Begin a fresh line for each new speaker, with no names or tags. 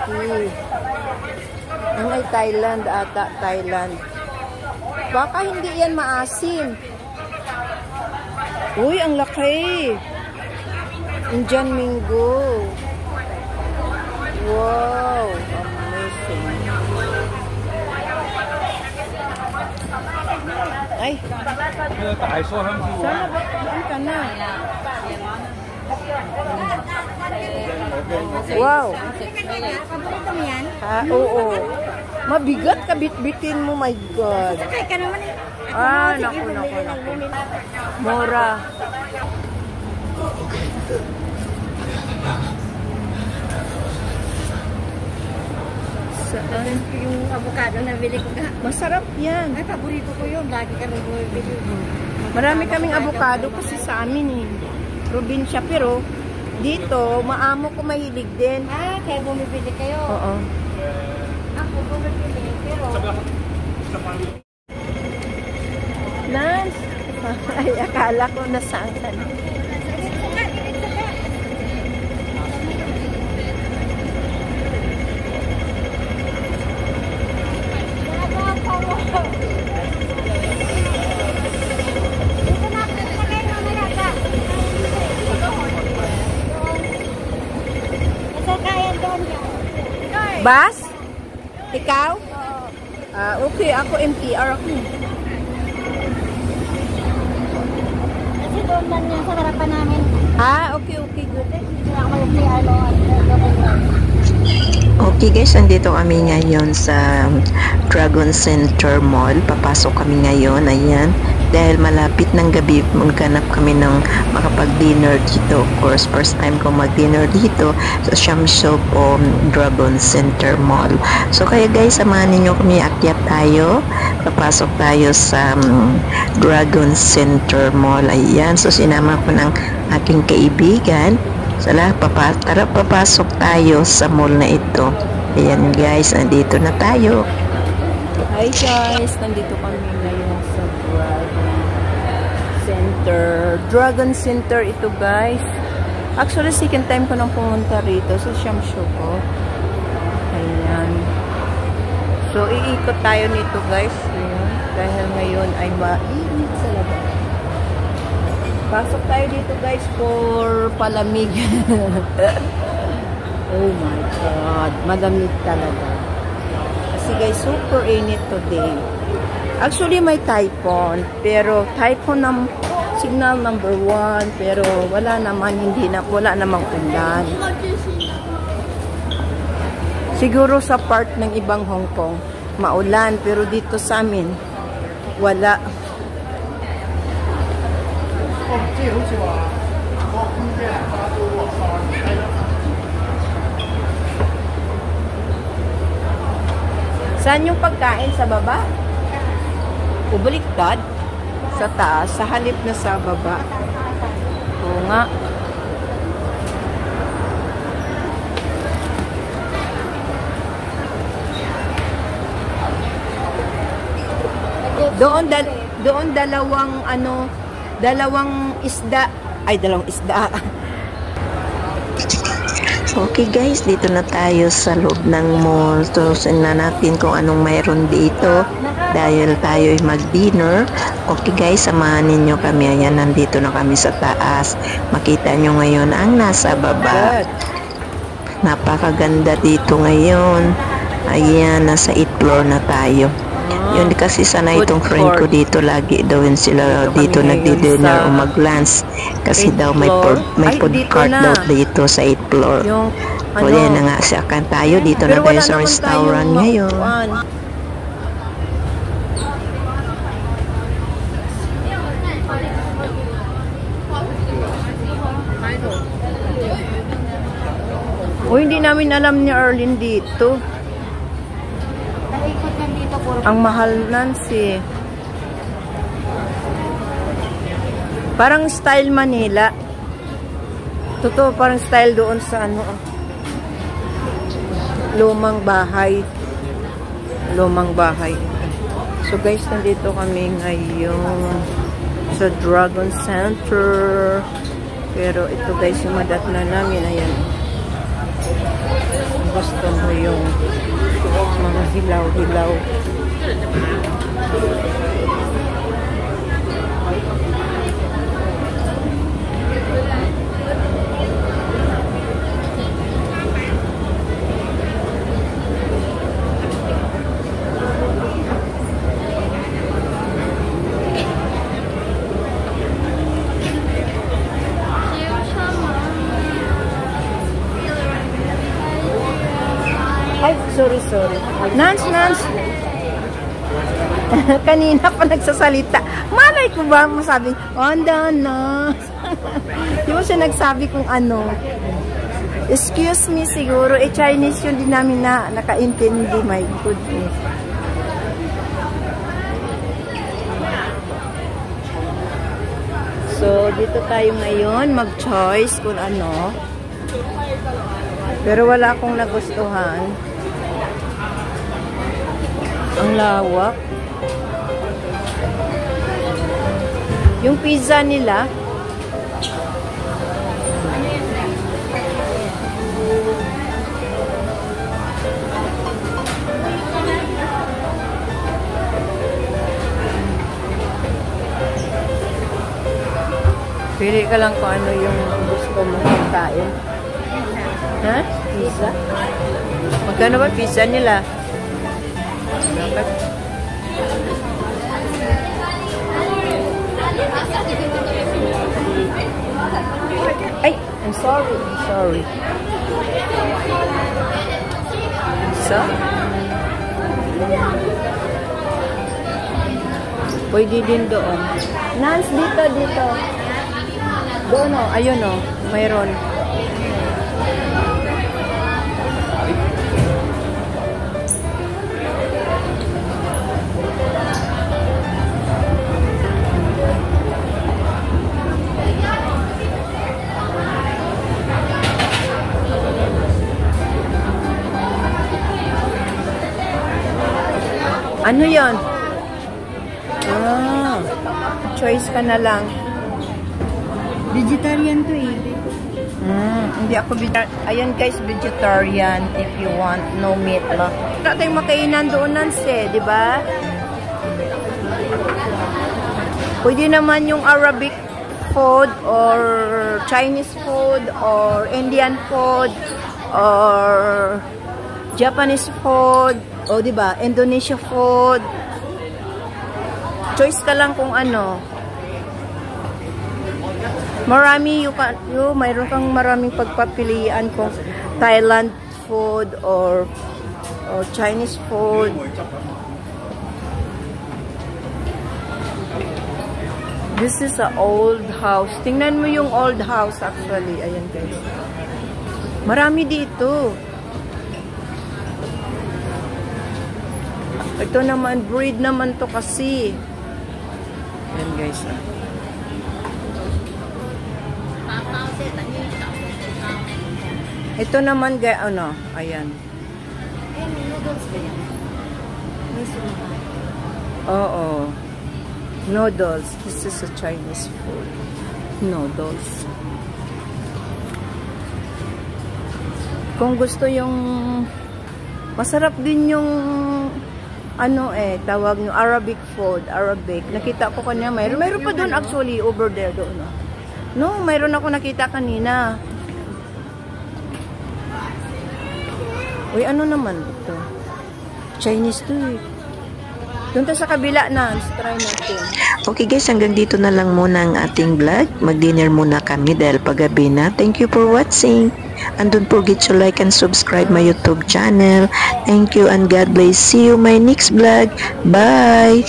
Turkey. Ang ay Thailand ata, Thailand. Baka hindi yan maasim. Uy, ang laki. Indian mango. Wow, amazing. Ay. Sana ba? Saan ka na? Wow. Ha? Oo. Mabigat ka bit-bitin mo, my God. Ah, naku. Mura.
Saan? Yung avocado na bili ko.
Masarap yan.
Ay, paborito ko yun. Lagi kami bumibili.
Marami kaming avocado kasi sa amin eh. Probinsya, pero dito, maamo ko mahilig din.
Ah, kaya bumibili kayo.
Oo.
Ako bumibili, pero...
Lance! Ay, akala ko nasaan ka na. Bas? Ikaw? Okay, ako MTR ako.
Kasi doon man yan sa harapan namin.
Okay, good.
Hindi ako mag-MTR no.
Okay guys, nandito kami ngayon sa Dragon Center Mall. Papasok kami ngayon, ayan. Dahil malapit ng gabi, maghanap kami ng makapag-dinner dito. Of course, first time ko mag-dinner dito sa Shamshop o Dragon Center Mall. So kaya guys, samahan ninyo kami, akyat tayo. Papasok tayo sa Dragon Center Mall. Ayan, so sinama ko ng aking kaibigan. Tara, papasok tayo sa mall na ito. Ayan guys, nandito na tayo.
Hi guys, nandito kami ngayon sa Dragon Center ito guys. Actually, second time ko nang pumunta rito sa Shamshoko. Ayan. So, iikot tayo nito guys. Ayan. Dahil ngayon ay mainit sa labas. Pasok tayo dito guys for palamig. Oh my God. Madamig talaga. Kasi guys, super init today. Actually, may typhoon. Pero typhoon ng signal number 1. Pero wala naman, wala namang ulan. Siguro sa part ng ibang Hong Kong, maulan. Pero dito sa amin, wala. Saan yung pagkain? Sa baba? O baliktad? Sa taas? Sa halip na sa baba? Oo nga. Doon dalawang isda.
Okay guys, dito na tayo sa loob ng mall. So, na natin kung anong mayroon dito. Dahil tayo ay mag-dinner. Okay guys, samahan ninyo kami. Ayan, nandito na kami sa taas. Makita nyo ngayon ang nasa baba. Napakaganda dito ngayon. Ayan, nasa 8th floor na tayo. Yun kasi sana itong friend ko dito, lagi daw yun sila dito nagdi-dinner o mag-lunch kasi daw may food court daw dito sa 8th floor. O yan na nga, siyakan tayo dito na tayo sa restaurant ngayon.
O hindi namin alam ni Arlene dito. Ang mahal Nancy. Parang style Manila. Totoo, parang style doon sa lumang bahay. So guys, nandito kami ngayon sa Dragon Center. Pero ito guys, yung madatna namin. Ayan. gusto mo yung mga hilaw-hilaw. Ay, sorry. Nance. Kanina pa nagsasalita. Malay ko ba masabing, onda na. Di ba siya nagsabi kung ano? Excuse me siguro. Chinese yun, di namin na nakaintindi. My goodness. So, dito tayo ngayon mag-choice kung ano. Pero wala akong nagustuhan. Ang lawak. Yung pizza nila. Pili ka lang kung ano yung gusto mo pagkain. Ha? Pizza? Magkano ba pizza nila? Ay, I'm sorry. Pizza? Pwede din doon. Nance, dito. Doon o, ayun o, mayroon. Ano yon? Choice ka na lang.
Vegetarian to eh.
Hindi ako vegetarian. Ayan guys, vegetarian if you want no meat lang. Wala tayong makainan doon di ba? Pwede naman yung Arabic food or Chinese food or Indian food or Japanese food. O, di ba? Indonesia food. Choice ka lang kung ano. Mayroon kang maraming pagpapilian kung Thailand food or Chinese food. This is an old house. Tingnan mo yung old house actually. Ayan guys. Marami dito. Ito naman, breed naman to kasi. Ayan guys. Ito naman guys, ano, ayan.
Noodles ba yan?
Oo. Noodles. This is a Chinese food. Noodles. Kung gusto yung masarap din yung ano tawag nyo, Arabic food, Arabic. Nakita ko kanina, mayroon pa doon actually, over there doon. No, mayroon ako nakita kanina. Uy, ano naman ito? Chinese to eh. Doon tayo sa kabila na. Let's try natin.
Okay guys, hanggang dito na lang muna ang ating vlog. Mag-dinner muna kami dahil paggabi na. Thank you for watching. And don't forget to like and subscribe my YouTube channel. Thank you and God bless. See you my next vlog. Bye!